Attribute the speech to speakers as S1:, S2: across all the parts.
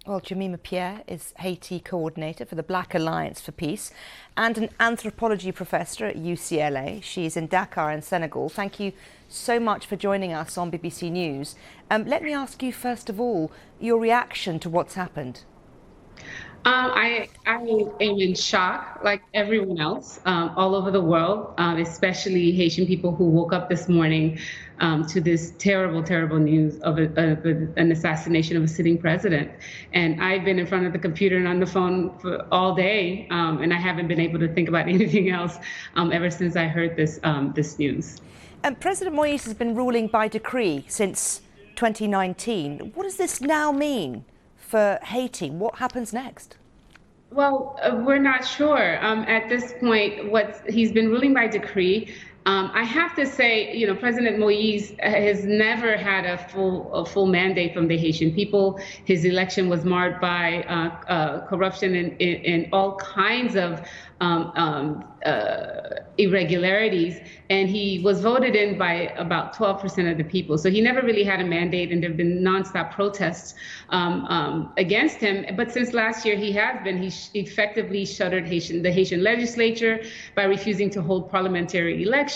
S1: Well, Jemima Pierre is Haiti coordinator for the Black Alliance for Peace and an anthropology professor at UCLA. She's in Dakar in Senegal. Thank you so much for joining us on BBC News. Let me ask you, first of all, your reaction to what's happened.
S2: I am in shock, like everyone else, all over the world, especially Haitian people who woke up this morning to this terrible, terrible news of an assassination of a sitting president. And I've been in front of the computer and on the phone for all day, and I haven't been able to think about anything else ever since I heard this news.
S1: And President Moïse has been ruling by decree since 2019. What does this now mean for Haiti? What happens next?
S2: Well, we're not sure. At this point, he's been ruling by decree. I have to say, President Moïse has never had a full mandate from the Haitian people. His election was marred by corruption and all kinds of irregularities, and he was voted in by about 12% of the people. So he never really had a mandate, and there have been nonstop protests against him. But since last year, he effectively shuttered the Haitian legislature by refusing to hold parliamentary elections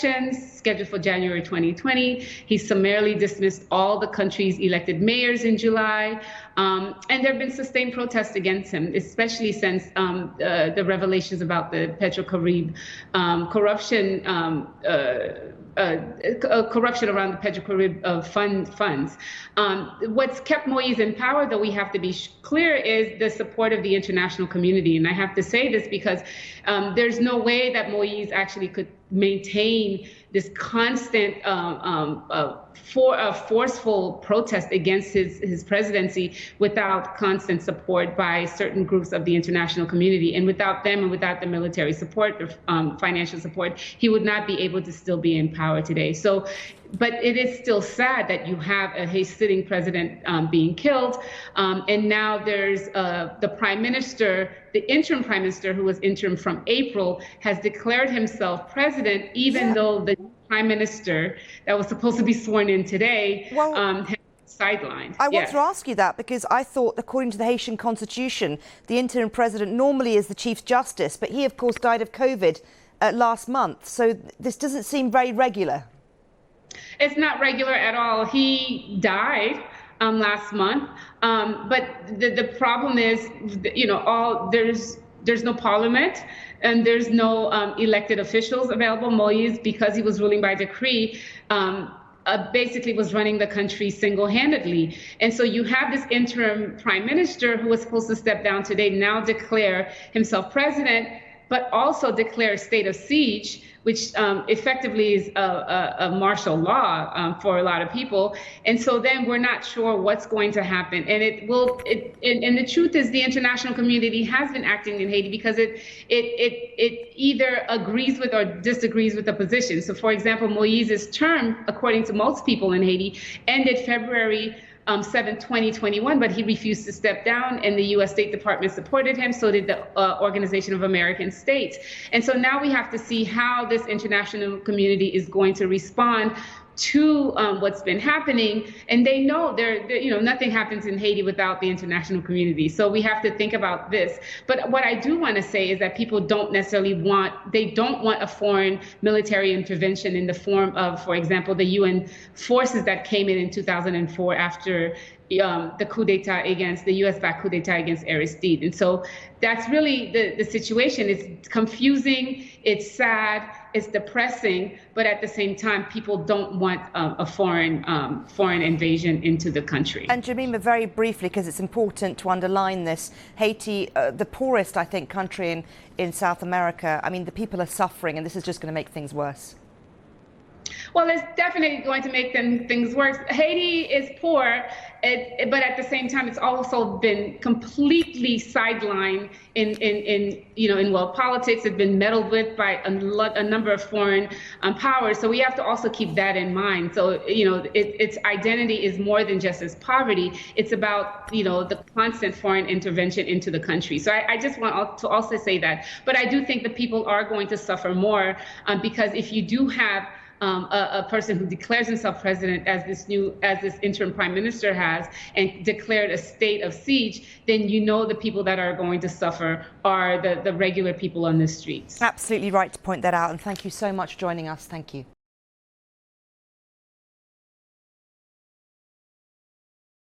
S2: scheduled for January 2020. He summarily dismissed all the country's elected mayors in July. And there have been sustained protests against him, especially since the revelations about the Petrocaribe corruption around the Petrocaribe funds. What's kept Moïse in power, though, we have to be clear, is the support of the international community. And I have to say this because there's no way that Moïse actually could maintain this constant forceful protest against his presidency without constant support by certain groups of the international community. And without them and without the military support, the financial support, he would not be able to still be in power today. So, but it is still sad that you have a sitting president being killed. And now there's the prime minister, the interim prime minister, who was interim from April, has declared himself president, even though the prime minister that was supposed to be sworn in today has sidelined.
S1: I want to ask you that because I thought, according to the Haitian constitution, the interim president normally is the chief justice, but he, of course, died of COVID last month. So this doesn't seem very regular.
S2: It's not regular at all. He died last month, but the problem is, there's no parliament and there's no elected officials available. Moïse, because he was ruling by decree, basically was running the country single-handedly. And so you have this interim prime minister who was supposed to step down today, now declare himself president, but also declare a state of siege, which effectively is a martial law for a lot of people. And so then we're not sure what's going to happen. And and the truth is the international community has been acting in Haiti because it either agrees with or disagrees with the position. So for example, Moïse's term, according to most people in Haiti, ended February 7, 2021, but he refused to step down, and the U.S. State Department supported him, so did the Organization of American States. And so now we have to see how this international community is going to respond to what's been happening. And they know nothing happens in Haiti without the international community. So we have to think about this. But what I do want to say is that people don't necessarily want a foreign military intervention in the form of, for example, the UN forces that came in 2004 after the coup d'etat the U.S.-backed coup d'etat against Aristide. And so that's really the situation. It's confusing, it's sad, it's depressing, but at the same time, people don't want a foreign invasion into the country.
S1: And Jemima, very briefly, because it's important to underline this, Haiti, the poorest, I think, country in South America, I mean, the people are suffering, and this is just going to make things worse.
S2: Well, it's definitely going to make things worse. Haiti is poor, but at the same time, it's also been completely sidelined in world politics. It's been meddled with by a number of foreign powers. So we have to also keep that in mind. So its identity is more than just its poverty. It's about the constant foreign intervention into the country. So I just want to also say that. But I do think the people are going to suffer more because if you do have a person who declares himself president as this interim prime minister has, and declared a state of siege, then you know the people that are going to suffer are the regular people on the streets.
S1: Absolutely right to point that out, and thank you so much for joining us. Thank you.